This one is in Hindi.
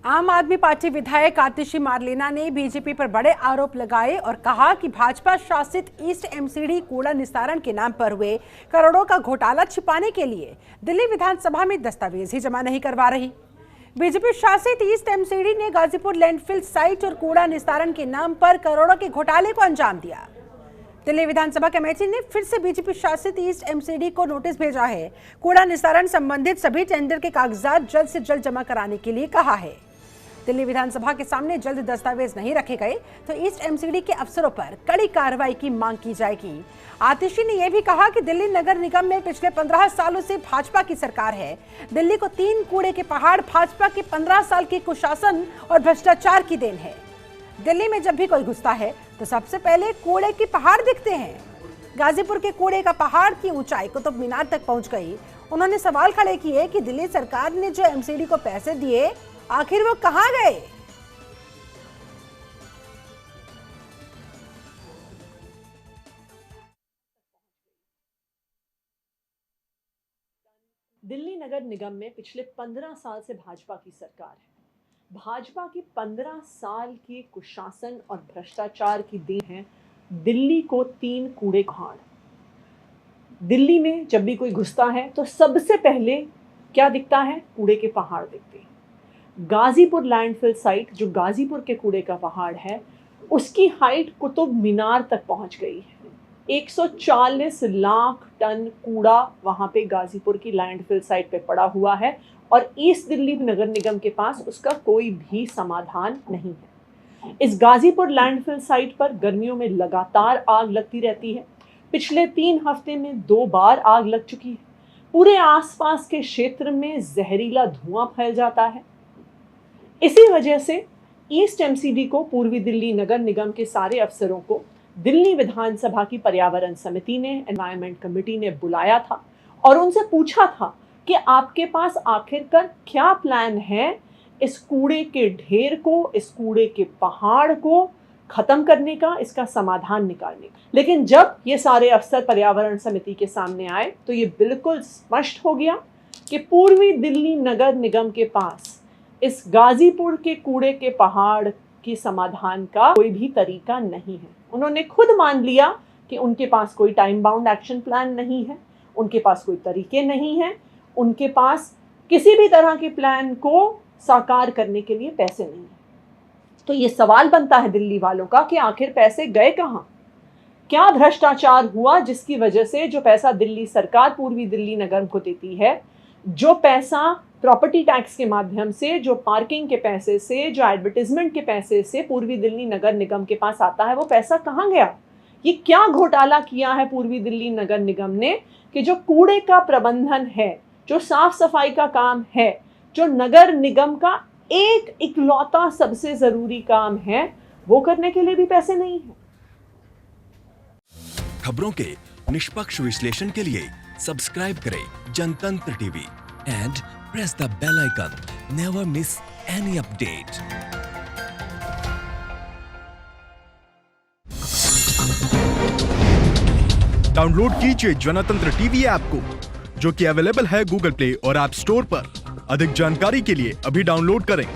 आम आदमी पार्टी विधायक आतिशी मारलेना ने बीजेपी पर बड़े आरोप लगाए और कहा कि भाजपा शासित ईस्ट एमसीडी कूड़ा निस्तारण के नाम पर हुए करोड़ों का घोटाला छिपाने के लिए दिल्ली विधानसभा में दस्तावेज ही जमा नहीं करवा रही। बीजेपी शासित ईस्ट एमसीडी ने गाजीपुर लैंडफिल साइट और कूड़ा निस्तारण के नाम पर करोड़ों के घोटाले को अंजाम दिया। दिल्ली विधानसभा कमेटी ने फिर से बीजेपी शासित ईस्ट एमसीडी को नोटिस भेजा है। कूड़ा निस्तारण संबंधित सभी टेंडर के कागजात जल्द से जल्द जमा कराने के लिए कहा है। दिल्ली विधानसभा के सामने जल्द दस्तावेज नहीं रखे गए तो ईस्ट एमसीडी के अफसरों पर कड़ी कार्रवाई की मांग की जाएगी। आतिशी ने यह भी कहा कि दिल्ली नगर निगम में पिछले 15 सालों से भाजपा की सरकार है। दिल्ली को 3 कूड़े के पहाड़ भाजपा के 15 साल के कुशासन और भ्रष्टाचार की देन है। दिल्ली में जब भी कोई घुसता है तो सबसे पहले कूड़े के पहाड़ दिखते हैं। गाजीपुर के कूड़े का पहाड़ की ऊंचाई कुतुब मीनार तक पहुंच गई। उन्होंने सवाल खड़े किए कि दिल्ली सरकार ने जो एमसीडी को पैसे दिए आखिर वो कहां गए। दिल्ली नगर निगम में पिछले 15 साल से भाजपा की सरकार है। भाजपा की 15 साल की कुशासन और भ्रष्टाचार की देन है दिल्ली को 3 कूड़े पहाड़। दिल्ली में जब भी कोई घुसता है तो सबसे पहले क्या दिखता है? कूड़े के पहाड़ दिखते हैं। गाजीपुर लैंडफिल साइट जो गाजीपुर के कूड़े का पहाड़ है उसकी हाइट कुतुब मीनार तक पहुंच गई है। 140 लाख टन कूड़ा वहां पे गाजीपुर की लैंडफिल साइट पे पड़ा हुआ है और ईस्ट दिल्ली नगर निगम के पास उसका कोई भी समाधान नहीं है। इस गाजीपुर लैंडफिल साइट पर गर्मियों में लगातार आग लगती रहती है। पिछले 3 हफ्ते में 2 बार आग लग चुकी है। पूरे आसपास के क्षेत्र में जहरीला धुआं फैल जाता है। इसी वजह से ईस्ट एमसीडी को पूर्वी दिल्ली नगर निगम के सारे अफसरों को दिल्ली विधानसभा की पर्यावरण समिति ने, एनवायरमेंट कमेटी ने बुलाया था और उनसे पूछा था कि आपके पास आखिरकार क्या प्लान है इस कूड़े के ढेर को, इस कूड़े के पहाड़ को खत्म करने का, इसका समाधान निकालने का। लेकिन जब ये सारे अफसर पर्यावरण समिति के सामने आए तो ये बिल्कुल स्पष्ट हो गया कि पूर्वी दिल्ली नगर निगम के पास इस गाजीपुर के कूड़े के पहाड़ की समाधान का कोई भी तरीका नहीं है। उन्होंने खुद मान लिया कि उनके पास कोई टाइम बाउंड एक्शन प्लान नहीं है, उनके पास कोई तरीके नहीं है, उनके पास किसी भी तरह के प्लान को साकार करने के लिए पैसे नहीं है। तो ये सवाल बनता है दिल्ली वालों का कि आखिर पैसे गए कहाँ? क्या भ्रष्टाचार हुआ जिसकी वजह से जो पैसा दिल्ली सरकार पूर्वी दिल्ली नगर को देती है, जो पैसा प्रॉपर्टी टैक्स के माध्यम से, जो पार्किंग के पैसे से, जो एडवर्टाइजमेंट के पैसे से पूर्वी दिल्ली नगर निगम के पास आता है, वो पैसा कहाँ गया? ये क्या घोटाला किया है पूर्वी दिल्ली नगर निगम ने कि जो कूड़े का प्रबंधन है, जो साफ सफाई का काम है, जो नगर निगम का एक इकलौता सबसे जरूरी काम है, वो करने के लिए भी पैसे नहीं है। खबरों के निष्पक्ष विश्लेषण के लिए सब्सक्राइब करें Janatantra TV and press the bell icon. Never miss any update. Download कीजिए जनतंत्र टीवी ऐप को, जो कि अवेलेबल है गूगल प्ले और ऐप स्टोर पर। अधिक जानकारी के लिए अभी डाउनलोड करें।